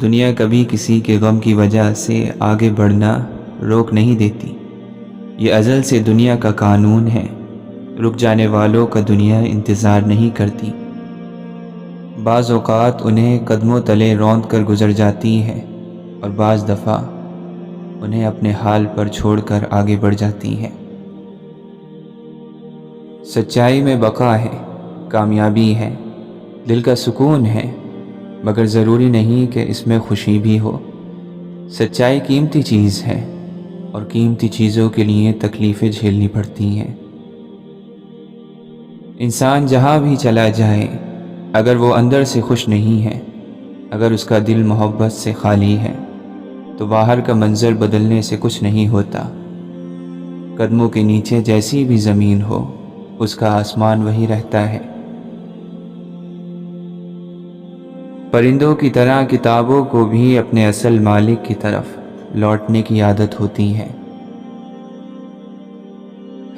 دنیا کبھی کسی کے غم کی وجہ سے آگے بڑھنا روک نہیں دیتی۔ یہ ازل سے دنیا کا قانون ہے، رک جانے والوں کا دنیا انتظار نہیں کرتی۔ بعض اوقات انہیں قدموں تلے روند کر گزر جاتی ہے اور بعض دفعہ انہیں اپنے حال پر چھوڑ کر آگے بڑھ جاتی ہے۔ سچائی میں بقا ہے، کامیابی ہے، دل کا سکون ہے، مگر ضروری نہیں کہ اس میں خوشی بھی ہو۔ سچائی قیمتی چیز ہے اور قیمتی چیزوں کے لیے تکلیفیں جھیلنی پڑتی ہیں۔ انسان جہاں بھی چلا جائے، اگر وہ اندر سے خوش نہیں ہے، اگر اس کا دل محبت سے خالی ہے، تو باہر کا منظر بدلنے سے کچھ نہیں ہوتا۔ قدموں کے نیچے جیسی بھی زمین ہو، اس کا آسمان وہی رہتا ہے۔ پرندوں کی طرح کتابوں کو بھی اپنے اصل مالک کی طرف لوٹنے کی عادت ہوتی ہے۔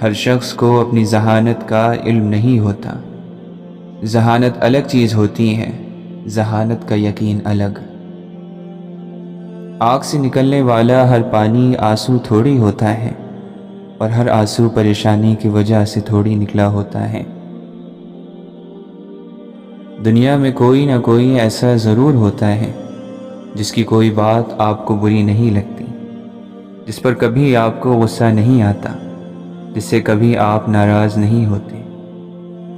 ہر شخص کو اپنی ذہانت کا علم نہیں ہوتا۔ ذہانت الگ چیز ہوتی ہے، ذہانت کا یقین الگ۔ آنکھ سے نکلنے والا ہر پانی آنسو تھوڑی ہوتا ہے، اور ہر آنسو پریشانی کی وجہ سے تھوڑی نکلا ہوتا ہے۔ دنیا میں کوئی نہ کوئی ایسا ضرور ہوتا ہے جس کی کوئی بات آپ کو بری نہیں لگتی، جس پر کبھی آپ کو غصہ نہیں آتا، جس سے کبھی آپ ناراض نہیں ہوتے،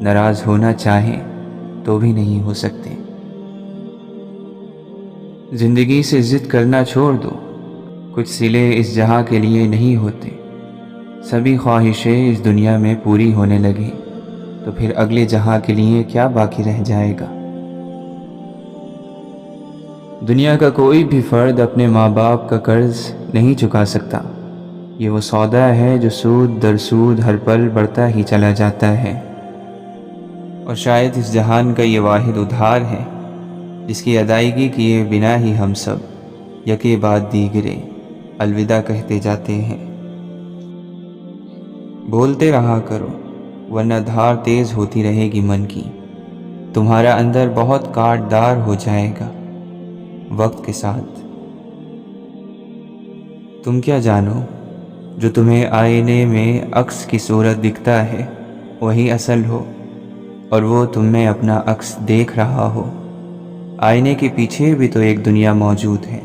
ناراض ہونا چاہیں تو بھی نہیں ہو سکتے۔ زندگی سے ضد کرنا چھوڑ دو، کچھ صلے اس جہاں کے لیے نہیں ہوتے۔ سبھی خواہشیں اس دنیا میں پوری ہونے لگیں تو پھر اگلے جہاں کے لیے کیا باقی رہ جائے گا؟ دنیا کا کوئی بھی فرد اپنے ماں باپ کا قرض نہیں چکا سکتا۔ یہ وہ سودا ہے جو سود در سود ہر پل بڑھتا ہی چلا جاتا ہے، اور شاید اس جہان کا یہ واحد ادھار ہے جس کی ادائیگی کیے بنا ہی ہم سب یکے بعد دیگرے الوداع کہتے جاتے ہیں۔ بولتے رہا کرو، ورنہ دھار تیز ہوتی رہے گی من کی، تمہارا اندر بہت کاٹ دار ہو جائے گا وقت کے ساتھ۔ تم کیا جانو، جو تمہیں آئینے میں عکس کی صورت دکھتا ہے وہی اصل ہو، اور وہ تم میں اپنا عکس دیکھ رہا ہو۔ آئینے کے پیچھے بھی تو ایک دنیا موجود ہے،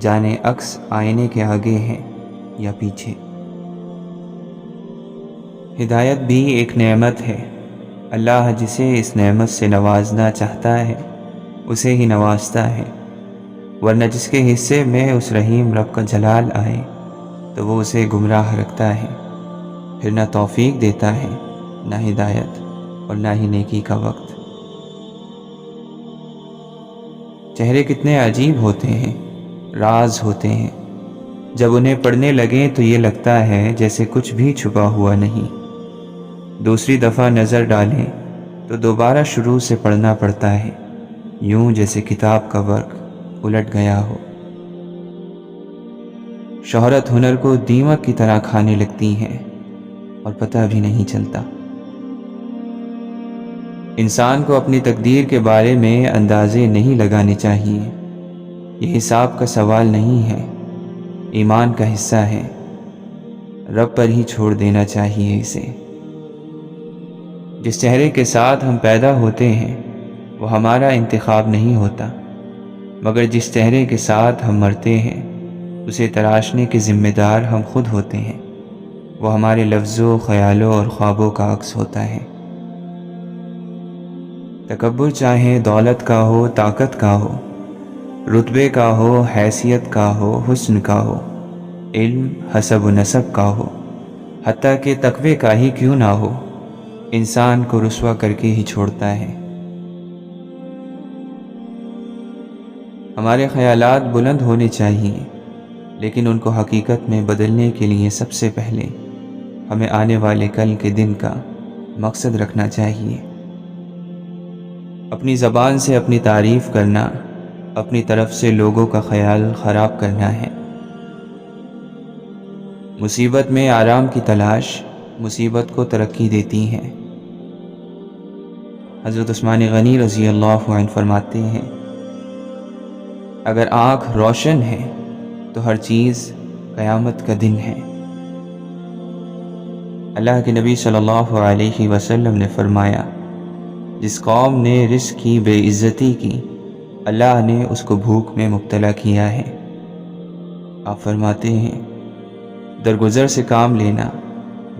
جانے عکس آئینے کے آگے ہے یا پیچھے۔ ہدایت بھی ایک نعمت ہے، اللہ جسے اس نعمت سے نوازنا چاہتا ہے اسے ہی نوازتا ہے، ورنہ جس کے حصے میں اس رحیم رب کا جلال آئے تو وہ اسے گمراہ رکھتا ہے، پھر نہ توفیق دیتا ہے، نہ ہدایت اور نہ ہی نیکی کا وقت۔ چہرے کتنے عجیب ہوتے ہیں، راز ہوتے ہیں، جب انہیں پڑھنے لگیں تو یہ لگتا ہے جیسے کچھ بھی چھپا ہوا نہیں۔ دوسری دفعہ نظر ڈالیں تو دوبارہ شروع سے پڑھنا پڑتا ہے، یوں جیسے کتاب کا ورق الٹ گیا ہو۔ شہرت ہنر کو دیمک کی طرح کھانے لگتی ہے اور پتہ بھی نہیں چلتا۔ انسان کو اپنی تقدیر کے بارے میں اندازے نہیں لگانے چاہیے۔ یہ حساب کا سوال نہیں ہے، ایمان کا حصہ ہے، رب پر ہی چھوڑ دینا چاہیے اسے۔ جس چہرے کے ساتھ ہم پیدا ہوتے ہیں وہ ہمارا انتخاب نہیں ہوتا، مگر جس چہرے کے ساتھ ہم مرتے ہیں اسے تراشنے کے ذمہ دار ہم خود ہوتے ہیں۔ وہ ہمارے لفظوں، خیالوں اور خوابوں کا عکس ہوتا ہے۔ تکبر چاہے دولت کا ہو، طاقت کا ہو، رتبے کا ہو، حیثیت کا ہو، حسن کا ہو، علم، حسب و نسب کا ہو، حتیٰ کہ تقوی کا ہی کیوں نہ ہو، انسان کو رسوا کر کے ہی چھوڑتا ہے۔ ہمارے خیالات بلند ہونے چاہیے، لیکن ان کو حقیقت میں بدلنے کے لیے سب سے پہلے ہمیں آنے والے کل کے دن کا مقصد رکھنا چاہیے۔ اپنی زبان سے اپنی تعریف کرنا اپنی طرف سے لوگوں کا خیال خراب کرنا ہے۔ مصیبت میں آرام کی تلاش مصیبت کو ترقی دیتی ہے۔ حضرت عثمان غنی رضی اللہ عنہ فرماتے ہیں، اگر آنکھ روشن ہے تو ہر چیز قیامت کا دن ہے۔ اللہ کے نبی صلی اللہ علیہ وسلم نے فرمایا، جس قوم نے رزق کی بے عزتی کی، اللہ نے اس کو بھوک میں مبتلا کیا ہے۔ آپ فرماتے ہیں، درگزر سے کام لینا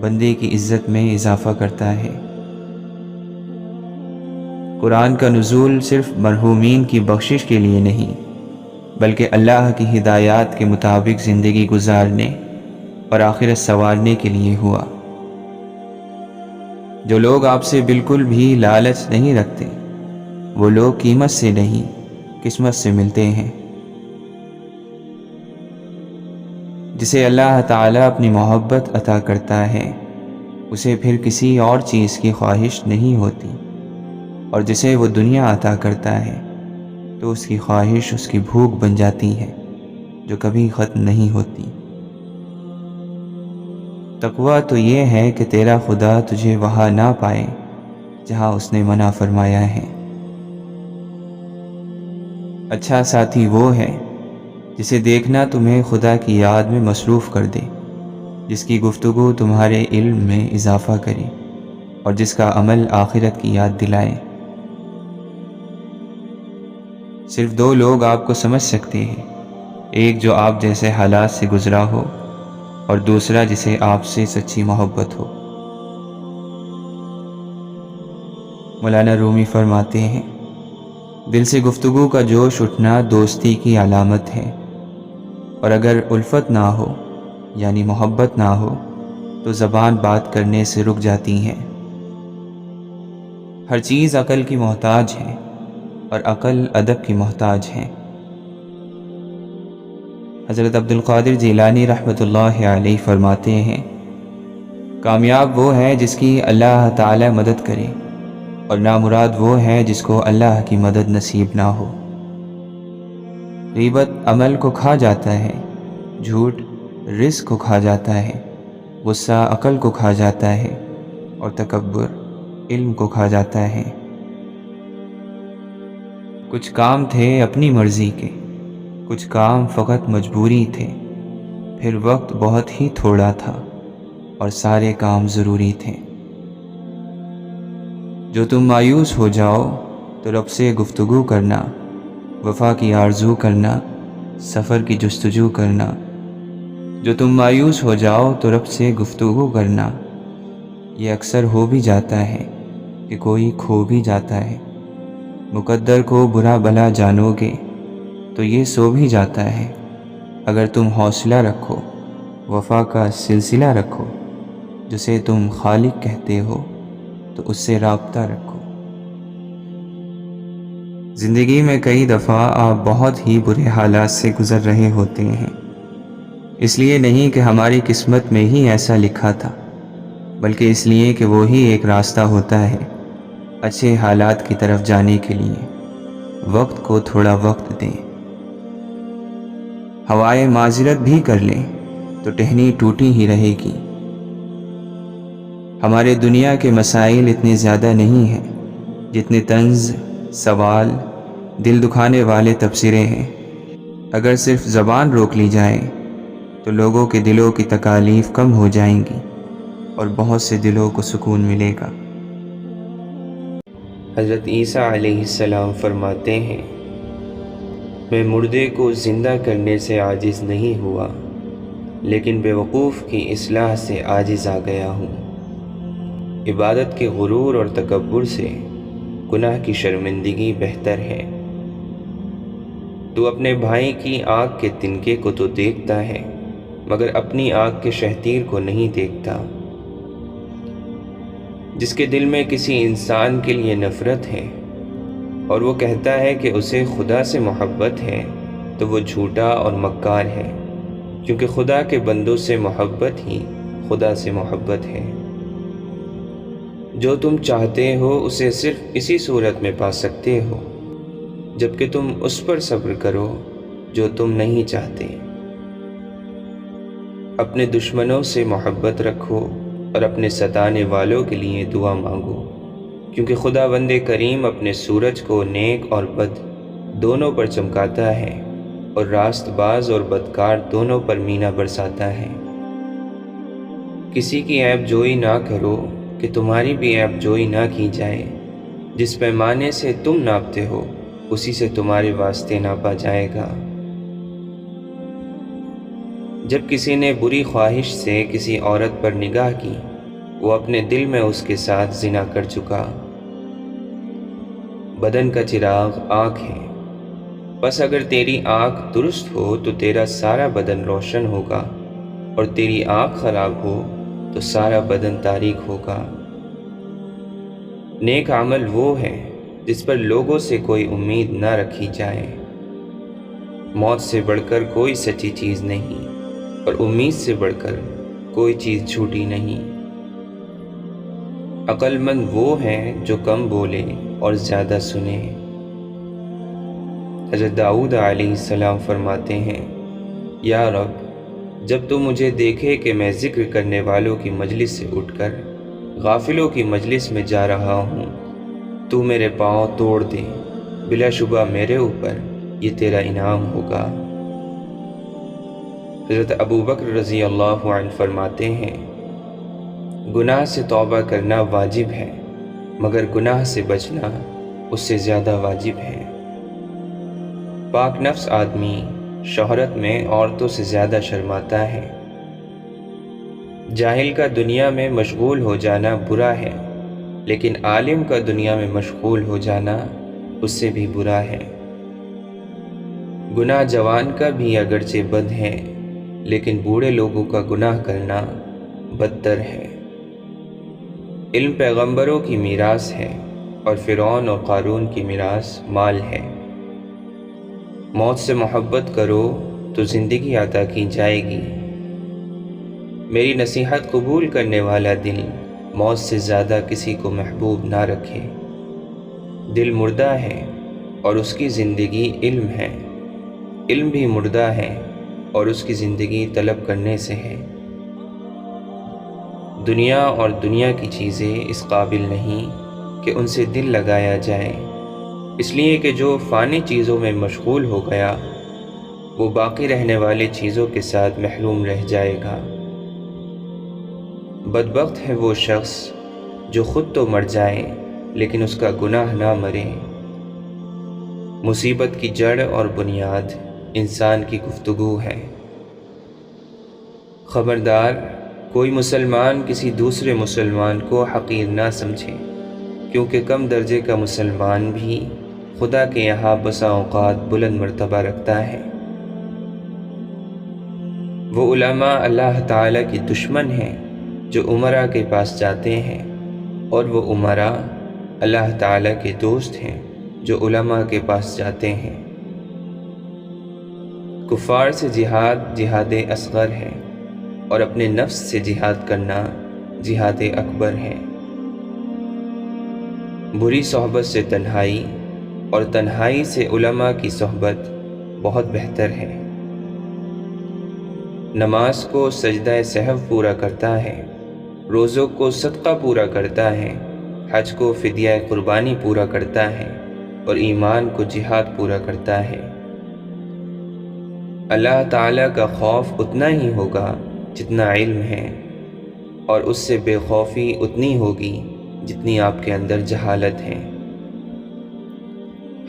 بندے کی عزت میں اضافہ کرتا ہے۔ قرآن کا نزول صرف مرحومین کی بخشش کے لیے نہیں، بلکہ اللہ کی ہدایات کے مطابق زندگی گزارنے اور آخرت سنوارنے کے لیے ہوا۔ جو لوگ آپ سے بالکل بھی لالچ نہیں رکھتے، وہ لوگ قیمت سے نہیں قسمت سے ملتے ہیں۔ جسے اللہ تعالیٰ اپنی محبت عطا کرتا ہے، اسے پھر کسی اور چیز کی خواہش نہیں ہوتی، اور جسے وہ دنیا عطا کرتا ہے تو اس کی خواہش اس کی بھوک بن جاتی ہے، جو کبھی ختم نہیں ہوتی۔ تقویٰ تو یہ ہے کہ تیرا خدا تجھے وہاں نہ پائے جہاں اس نے منع فرمایا ہے۔ اچھا ساتھی وہ ہے جسے دیکھنا تمہیں خدا کی یاد میں مصروف کر دے، جس کی گفتگو تمہارے علم میں اضافہ کرے، اور جس کا عمل آخرت کی یاد دلائے۔ صرف دو لوگ آپ کو سمجھ سکتے ہیں، ایک جو آپ جیسے حالات سے گزرا ہو، اور دوسرا جسے آپ سے سچی محبت ہو۔ مولانا رومی فرماتے ہیں، دل سے گفتگو کا جوش اٹھنا دوستی کی علامت ہے، اور اگر الفت نہ ہو یعنی محبت نہ ہو تو زبان بات کرنے سے رک جاتی ہے۔ ہر چیز عقل کی محتاج ہے، اور عقل ادب کی محتاج ہے۔ حضرت عبد القادر جیلانی رحمۃ اللہ علیہ فرماتے ہیں، کامیاب وہ ہے جس کی اللہ تعالی مدد کرے، اور نامراد وہ ہے جس کو اللہ کی مدد نصیب نہ ہو۔ غیبت عمل کو کھا جاتا ہے، جھوٹ رزق کو کھا جاتا ہے، غصہ عقل کو کھا جاتا ہے، اور تکبر علم کو کھا جاتا ہے۔ کچھ کام تھے اپنی مرضی کے، کچھ کام فقط مجبوری تھے، پھر وقت بہت ہی تھوڑا تھا اور سارے کام ضروری تھے۔ جو تم مایوس ہو جاؤ تو رب سے گفتگو کرنا، وفا کی آرزو کرنا، سفر کی جستجو کرنا۔ جو تم مایوس ہو جاؤ تو رب سے گفتگو کرنا، یہ اکثر ہو بھی جاتا ہے کہ کوئی کھو بھی جاتا ہے۔ مقدر کو برا بھلا جانو گے تو یہ سو بھی جاتا ہے۔ اگر تم حوصلہ رکھو، وفا کا سلسلہ رکھو، جسے تم خالق کہتے ہو تو اس سے رابطہ رکھو۔ زندگی میں کئی دفعہ آپ بہت ہی برے حالات سے گزر رہے ہوتے ہیں، اس لیے نہیں کہ ہماری قسمت میں ہی ایسا لکھا تھا، بلکہ اس لیے کہ وہی ایک راستہ ہوتا ہے اچھے حالات کی طرف جانے کے لیے۔ وقت کو تھوڑا وقت دیں۔ ہوائیں معذرت بھی کر لیں تو ٹہنی ٹوٹی ہی رہے گی۔ ہمارے دنیا کے مسائل اتنے زیادہ نہیں ہیں جتنے طنز، سوال، دل دکھانے والے تبصرے ہیں۔ اگر صرف زبان روک لی جائے تو لوگوں کے دلوں کی تکالیف کم ہو جائیں گی، اور بہت سے دلوں کو سکون ملے گا۔ حضرت عیسیٰ علیہ السلام فرماتے ہیں، میں مردے کو زندہ کرنے سے عاجز نہیں ہوا، لیکن بیوقوف کی اصلاح سے عاجز آ گیا ہوں۔ عبادت کے غرور اور تکبر سے گناہ کی شرمندگی بہتر ہے۔ تو اپنے بھائی کی آنکھ کے تنکے کو تو دیکھتا ہے، مگر اپنی آنکھ کے شہتیر کو نہیں دیکھتا۔ جس کے دل میں کسی انسان کے لیے نفرت ہے اور وہ کہتا ہے کہ اسے خدا سے محبت ہے، تو وہ جھوٹا اور مکار ہے، کیونکہ خدا کے بندوں سے محبت ہی خدا سے محبت ہے۔ جو تم چاہتے ہو اسے صرف اسی صورت میں پا سکتے ہو جبکہ تم اس پر صبر کرو جو تم نہیں چاہتے۔ اپنے دشمنوں سے محبت رکھو اور اپنے ستانے والوں کے لیے دعا مانگو، کیونکہ خدا بند کریم اپنے سورج کو نیک اور بد دونوں پر چمکاتا ہے اور راست باز اور بدکار دونوں پر مینہ برساتا ہے۔ کسی کی عیب جوئی نہ کرو کہ تمہاری بھی عیب جوئی نہ کی جائے۔ جس پیمانے سے تم ناپتے ہو اسی سے تمہارے واسطے ناپا جائے گا۔ جب کسی نے بری خواہش سے کسی عورت پر نگاہ کی، وہ اپنے دل میں اس کے ساتھ زنا کر چکا۔ بدن کا چراغ آنکھ ہے، بس اگر تیری آنکھ درست ہو تو تیرا سارا بدن روشن ہوگا، اور تیری آنکھ خراب ہو تو سارا بدن تاریک ہوگا۔ نیک عمل وہ ہے جس پر لوگوں سے کوئی امید نہ رکھی جائے۔ موت سے بڑھ کر کوئی سچی چیز نہیں، اور امید سے بڑھ کر کوئی چیز جھوٹی نہیں۔ عقل مند وہ ہے جو کم بولے اور زیادہ سنے۔ حضرت داؤد علیہ السلام فرماتے ہیں، یا رب، جب تو مجھے دیکھے کہ میں ذکر کرنے والوں کی مجلس سے اٹھ کر غافلوں کی مجلس میں جا رہا ہوں، تو میرے پاؤں توڑ دے، بلا شبہ میرے اوپر یہ تیرا انعام ہوگا۔ حضرت ابو بکر رضی اللہ عنہ فرماتے ہیں، گناہ سے توبہ کرنا واجب ہے، مگر گناہ سے بچنا اس سے زیادہ واجب ہے۔ پاک نفس آدمی شہرت میں عورتوں سے زیادہ شرماتا ہے۔ جاہل کا دنیا میں مشغول ہو جانا برا ہے، لیکن عالم کا دنیا میں مشغول ہو جانا اس سے بھی برا ہے۔ گناہ جوان کا بھی اگرچہ بد ہے، لیکن بوڑھے لوگوں کا گناہ کرنا بدتر ہے۔ علم پیغمبروں کی میراث ہے، اور فرعون اور قارون کی میراث مال ہے۔ موت سے محبت کرو تو زندگی عطا کی جائے گی۔ میری نصیحت قبول کرنے والا دل موت سے زیادہ کسی کو محبوب نہ رکھے۔ دل مردہ ہے اور اس کی زندگی علم ہے، علم بھی مردہ ہے اور اس کی زندگی طلب کرنے سے ہے۔ دنیا اور دنیا کی چیزیں اس قابل نہیں کہ ان سے دل لگایا جائے، اس لیے کہ جو فانی چیزوں میں مشغول ہو گیا وہ باقی رہنے والی چیزوں کے ساتھ محروم رہ جائے گا۔ بدبخت ہے وہ شخص جو خود تو مر جائے لیکن اس کا گناہ نہ مرے۔ مصیبت کی جڑ اور بنیاد انسان کی گفتگو ہے۔ خبردار، کوئی مسلمان کسی دوسرے مسلمان کو حقیر نہ سمجھے، کیونکہ کم درجے کا مسلمان بھی خدا کے یہاں بسا اوقات بلند مرتبہ رکھتا ہے۔ وہ علماء اللہ تعالیٰ کی دشمن ہیں جو امراء کے پاس جاتے ہیں، اور وہ امراء اللہ تعالیٰ کے دوست ہیں جو علماء کے پاس جاتے ہیں۔ کفار سے جہاد جہاد اصغر ہے، اور اپنے نفس سے جہاد کرنا جہاد اکبر ہے۔ بری صحبت سے تنہائی، اور تنہائی سے علماء کی صحبت بہت بہتر ہے۔ نماز کو سجدہ سہو پورا کرتا ہے، روزوں کو صدقہ پورا کرتا ہے، حج کو فدیہ قربانی پورا کرتا ہے، اور ایمان کو جہاد پورا کرتا ہے۔ اللہ تعالیٰ کا خوف اتنا ہی ہوگا جتنا علم ہے، اور اس سے بے خوفی اتنی ہوگی جتنی آپ کے اندر جہالت ہے۔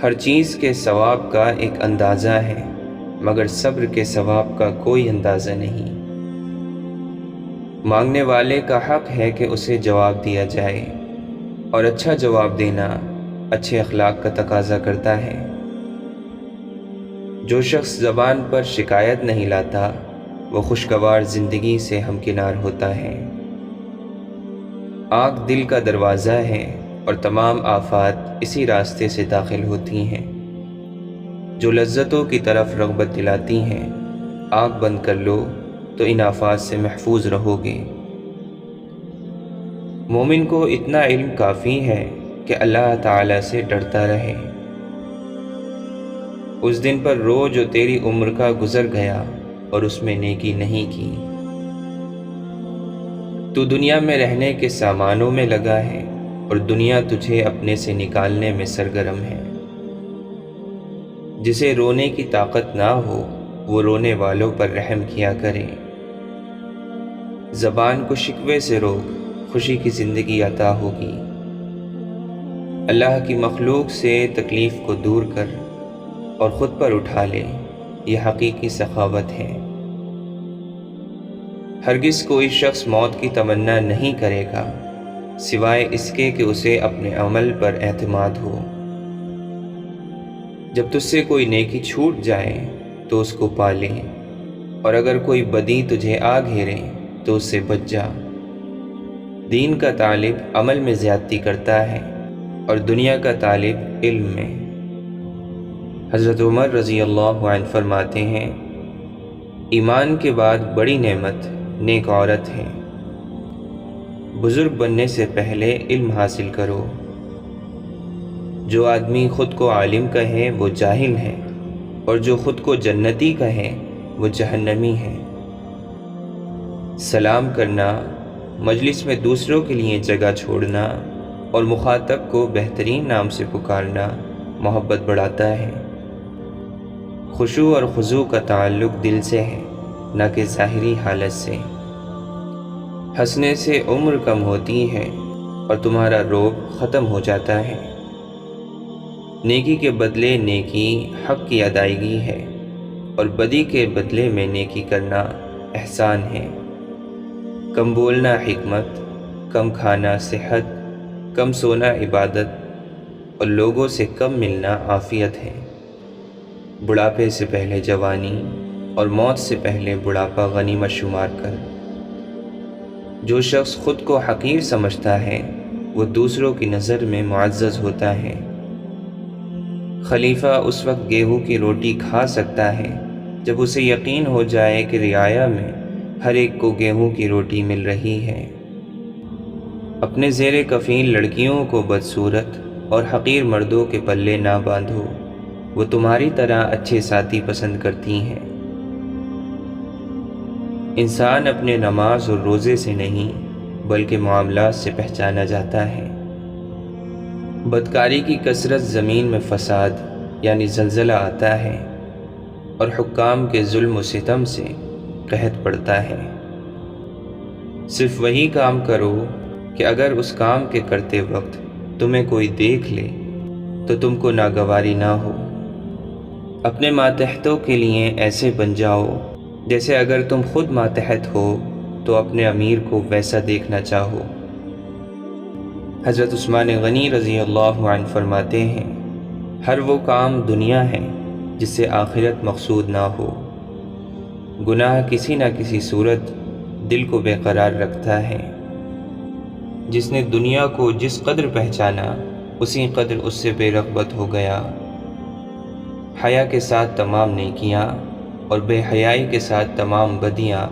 ہر چیز کے ثواب کا ایک اندازہ ہے، مگر صبر کے ثواب کا کوئی اندازہ نہیں۔ مانگنے والے کا حق ہے کہ اسے جواب دیا جائے، اور اچھا جواب دینا اچھے اخلاق کا تقاضا کرتا ہے۔ جو شخص زبان پر شکایت نہیں لاتا وہ خوشگوار زندگی سے ہمکنار ہوتا ہے۔ آنکھ دل کا دروازہ ہے، اور تمام آفات اسی راستے سے داخل ہوتی ہیں۔ جو لذتوں کی طرف رغبت دلاتی ہیں، آنکھ بند کر لو تو ان آفات سے محفوظ رہو گے۔ مومن کو اتنا علم کافی ہے کہ اللہ تعالیٰ سے ڈرتا رہے۔ اس دن پر رو جو تیری عمر کا گزر گیا اور اس میں نیکی نہیں کی۔ تو دنیا میں رہنے کے سامانوں میں لگا ہے، اور دنیا تجھے اپنے سے نکالنے میں سرگرم ہے۔ جسے رونے کی طاقت نہ ہو وہ رونے والوں پر رحم کیا کرے۔ زبان کو شکوے سے روک، خوشی کی زندگی عطا ہوگی۔ اللہ کی مخلوق سے تکلیف کو دور کر اور خود پر اٹھا لے، یہ حقیقی سخاوت ہے۔ ہرگز کوئی شخص موت کی تمنا نہیں کرے گا سوائے اس کے کہ اسے اپنے عمل پر اعتماد ہو۔ جب تجھ سے کوئی نیکی چھوٹ جائے تو اس کو پا لے، اور اگر کوئی بدی تجھے آ گھیرے تو اس سے بچ جا۔ دین کا طالب عمل میں زیادتی کرتا ہے اور دنیا کا طالب علم میں۔ حضرت عمر رضی اللہ عنہ فرماتے ہیں، ایمان کے بعد بڑی نعمت نیک عورت ہے۔ بزرگ بننے سے پہلے علم حاصل کرو۔ جو آدمی خود کو عالم کہے وہ جاہل ہے، اور جو خود کو جنتی کہے وہ جہنمی ہے۔ سلام کرنا، مجلس میں دوسروں کے لیے جگہ چھوڑنا اور مخاطب کو بہترین نام سے پکارنا محبت بڑھاتا ہے۔ خشوع اور خضوع کا تعلق دل سے ہے، نہ کہ ظاہری حالت سے۔ ہنسنے سے عمر کم ہوتی ہے اور تمہارا روب ختم ہو جاتا ہے۔ نیکی کے بدلے نیکی حق کی ادائیگی ہے، اور بدی کے بدلے میں نیکی کرنا احسان ہے۔ کم بولنا حکمت، کم کھانا صحت، کم سونا عبادت، اور لوگوں سے کم ملنا عافیت ہے۔ بڑھاپے سے پہلے جوانی اور موت سے پہلے بڑھاپا غنیمت شمار کر۔ جو شخص خود کو حقیر سمجھتا ہے وہ دوسروں کی نظر میں معزز ہوتا ہے۔ خلیفہ اس وقت گیہوں کی روٹی کھا سکتا ہے جب اسے یقین ہو جائے کہ رعایا میں ہر ایک کو گیہوں کی روٹی مل رہی ہے۔ اپنے زیر کفین لڑکیوں کو بدصورت اور حقیر مردوں کے پلے نہ باندھو، وہ تمہاری طرح اچھے ساتھی پسند کرتی ہیں۔ انسان اپنے نماز اور روزے سے نہیں بلکہ معاملات سے پہچانا جاتا ہے۔ بدکاری کی کثرت زمین میں فساد یعنی زلزلہ آتا ہے، اور حکام کے ظلم و ستم سے قحط پڑتا ہے۔ صرف وہی کام کرو کہ اگر اس کام کے کرتے وقت تمہیں کوئی دیکھ لے تو تم کو ناگواری نہ ہو۔ اپنے ماتحتوں کے لیے ایسے بن جاؤ جیسے اگر تم خود ماتحت ہو تو اپنے امیر کو ویسا دیکھنا چاہو۔ حضرت عثمان غنی رضی اللہ عنہ فرماتے ہیں، ہر وہ کام دنیا ہے جس سے آخرت مقصود نہ ہو۔ گناہ کسی نہ کسی صورت دل کو بے قرار رکھتا ہے۔ جس نے دنیا کو جس قدر پہچانا اسی قدر اس سے بے رغبت ہو گیا۔ حیا کے ساتھ تمام نیکیاں اور بے حیائی کے ساتھ تمام بدیاں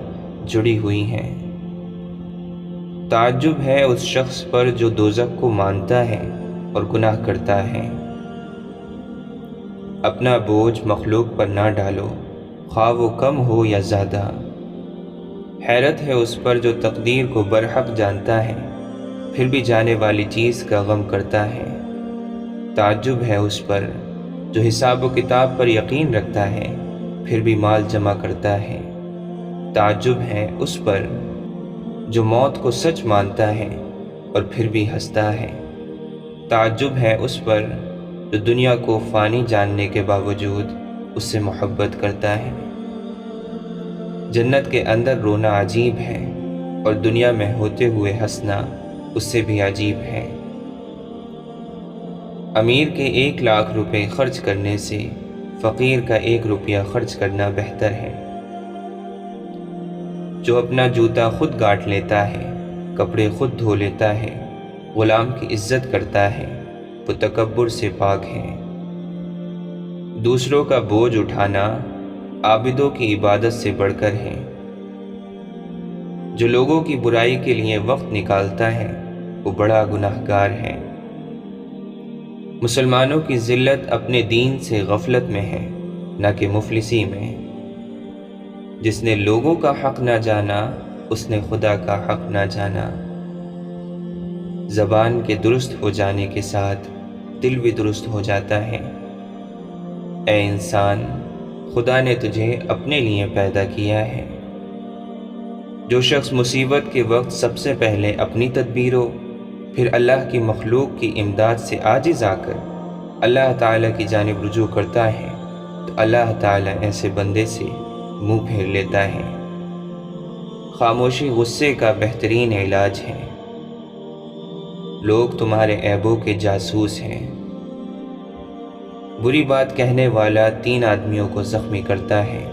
جڑی ہوئی ہیں۔ تعجب ہے اس شخص پر جو دوزخ کو مانتا ہے اور گناہ کرتا ہے۔ اپنا بوجھ مخلوق پر نہ ڈالو، خواہ وہ کم ہو یا زیادہ۔ حیرت ہے اس پر جو تقدیر کو برحق جانتا ہے پھر بھی جانے والی چیز کا غم کرتا ہے۔ تعجب ہے اس پر جو حساب و کتاب پر یقین رکھتا ہے پھر بھی مال جمع کرتا ہے۔ تعجب ہے اس پر جو موت کو سچ مانتا ہے اور پھر بھی ہنستا ہے۔ تعجب ہے اس پر جو دنیا کو فانی جاننے کے باوجود اس سے محبت کرتا ہے۔ جنت کے اندر رونا عجیب ہے اور دنیا میں ہوتے ہوئے ہنسنا اس سے بھی عجیب ہے۔ امیر کے 1,00,000 روپے خرچ کرنے سے فقیر کا 1 روپیہ خرچ کرنا بہتر ہے۔ جو اپنا جوتا خود گاٹ لیتا ہے، کپڑے خود دھو لیتا ہے، غلام کی عزت کرتا ہے، وہ تکبر سے پاک ہے۔ دوسروں کا بوجھ اٹھانا عابدوں کی عبادت سے بڑھ کر ہے۔ جو لوگوں کی برائی کے لیے وقت نکالتا ہے وہ بڑا گناہگار ہے۔ مسلمانوں کی ذلت اپنے دین سے غفلت میں ہے، نہ کہ مفلسی میں۔ جس نے لوگوں کا حق نہ جانا اس نے خدا کا حق نہ جانا۔ زبان کے درست ہو جانے کے ساتھ دل بھی درست ہو جاتا ہے۔ اے انسان، خدا نے تجھے اپنے لیے پیدا کیا ہے۔ جو شخص مصیبت کے وقت سب سے پہلے اپنی تدبیروں پھر اللہ کی مخلوق کی امداد سے عاجز آ کر اللہ تعالیٰ کی جانب رجوع کرتا ہے تو اللہ تعالیٰ ایسے بندے سے منہ پھیر لیتا ہے۔ خاموشی غصے کا بہترین علاج ہے۔ لوگ تمہارے عیبوں کے جاسوس ہیں۔ بری بات کہنے والا 3 آدمیوں کو زخمی کرتا ہے۔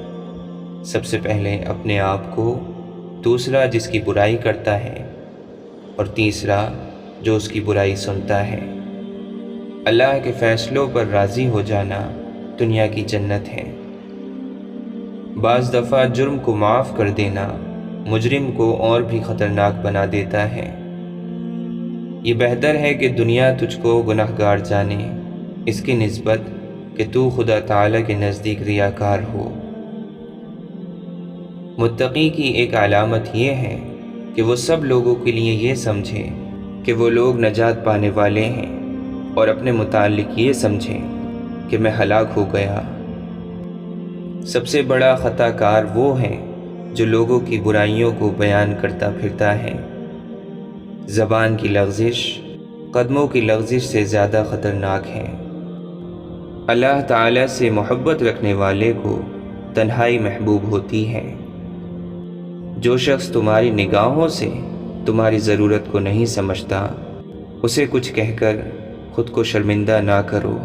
سب سے پہلے اپنے آپ کو، دوسرا جس کی برائی کرتا ہے، اور تیسرا جو اس کی برائی سنتا ہے۔ اللہ کے فیصلوں پر راضی ہو جانا دنیا کی جنت ہے۔ بعض دفعہ جرم کو معاف کر دینا مجرم کو اور بھی خطرناک بنا دیتا ہے۔ یہ بہتر ہے کہ دنیا تجھ کو گناہگار جانے اس کی نسبت کہ تو خدا تعالیٰ کے نزدیک ریاکار ہو۔ متقی کی ایک علامت یہ ہے کہ وہ سب لوگوں کے لیے یہ سمجھے کہ وہ لوگ نجات پانے والے ہیں اور اپنے متعلق یہ سمجھے کہ میں ہلاک ہو گیا۔ سب سے بڑا خطا کار وہ ہے جو لوگوں کی برائیوں کو بیان کرتا پھرتا ہے۔ زبان کی لغزش قدموں کی لغزش سے زیادہ خطرناک ہے۔ اللہ تعالیٰ سے محبت رکھنے والے کو تنہائی محبوب ہوتی ہے۔ جو شخص تمہاری نگاہوں سے تمہاری ضرورت کو نہیں سمجھتا، اسے کچھ کہہ کر خود کو شرمندہ نہ کرو۔